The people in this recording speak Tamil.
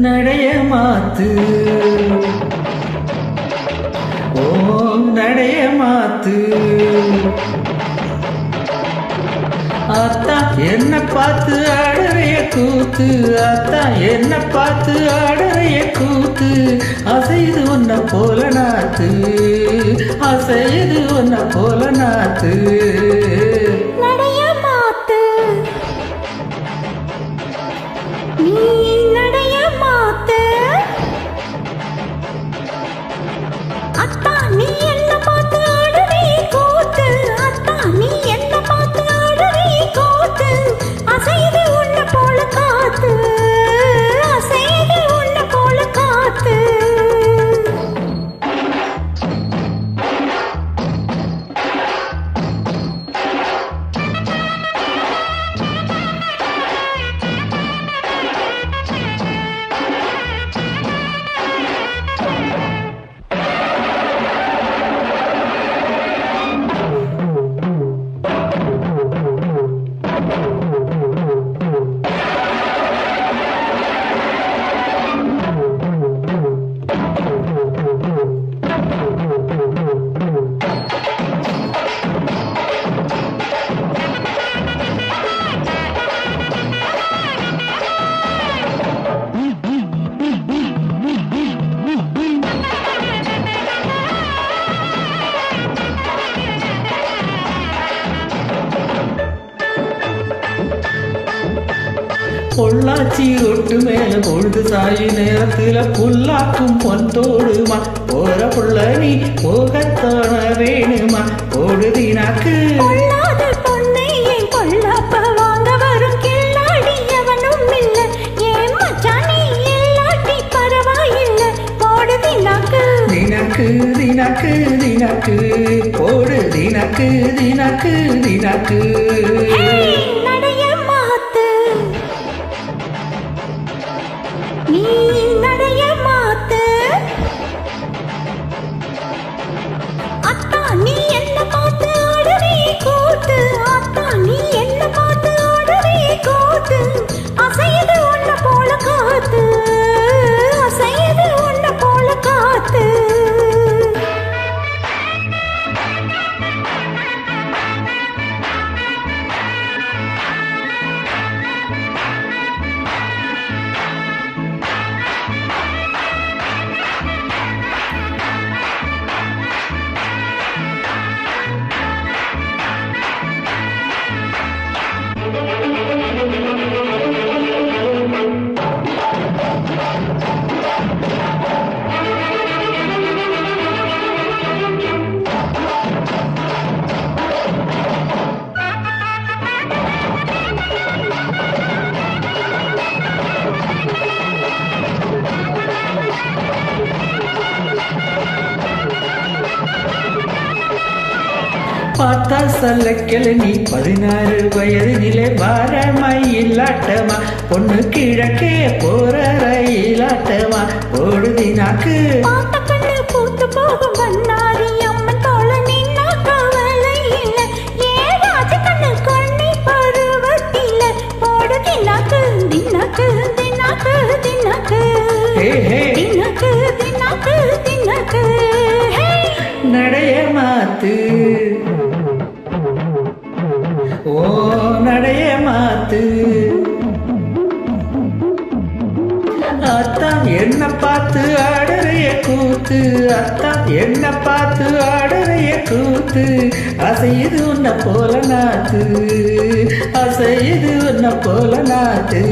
நடைய மாத்து ஓ நடைய மாத்து அத்தா என்ன பார்த்து ஆடுறைய கூத்து அத்தா என்ன பார்த்து ஆடுறைய கூத்து அசைது உன்ன போல நாத்து அசைது உன்ன போல நாத்து நடைய மாத்து நீ நடைய மாத்து அத்தா நீ என்ன பார்த்து ஆடுறிய கூத்து அத்தா நீ என்ன பார்த்து ஆடுறிய கூத்து அசைது உன்ன போல காத்து அசைது உன்ன போல காத்து பொள்ளாச்சி ஒட்டு மேல பொழுது சாயி நேரத்துல புல்லாக்கும் பொந்தோடுமா போற புள்ள நீ போகத்தான வேணுமா போடுதினாக்கு பொல்லாத பொண்ணை என் பொல்லாப்ப வாங்க வரும் கில்லாடி எவனும் இல்ல ஏன் மச்சான் நீ இல்லாட்டி பரவாயில்ல போடு தினாக்கு தினாக்கு தினாக்கு தினாக்கு போடு தினாக்கு தினாக்கு தினாக்கு நடைய மாத்து நீ நடைய மாத்து அத்தா நீ என்ன பார்த்து ஆடுறிய கூத்து அத்தா நீ என்ன பார்த்து ஆடுறிய கூத்து அசைது உன்ன போல காத்து அசைது உன்ன போல காத்து பார்த்தா சல்லக்கிழ நீ 16 வயதினிலே வாரமாய் இல்லாட்டமா பொண்ணு கிழக்கே போற ரயிலாட்டமா போடுதினாக்கு பார்த்த கண்ணு பூத்து போகும் வண்ணாரி அம்மன் தோள நின்னா கவலை இல்ல ஏன் ராஜ கண்ணு கண்ணி பருவத்தில போடு தினாக்கு தினாக்கு தினாக்கு தினாக்கு தினாக்கு தினாக்கு தினாக்கு நடைய மாத்து ஓ நடைய மாத்து அத்தா என்ன பார்த்து ஆடுறைய கூத்து அத்தா என்ன பார்த்து ஆடுறைய கூத்து அசைது உன்ன போல நாத்து அசைது உன்ன போல நாத்து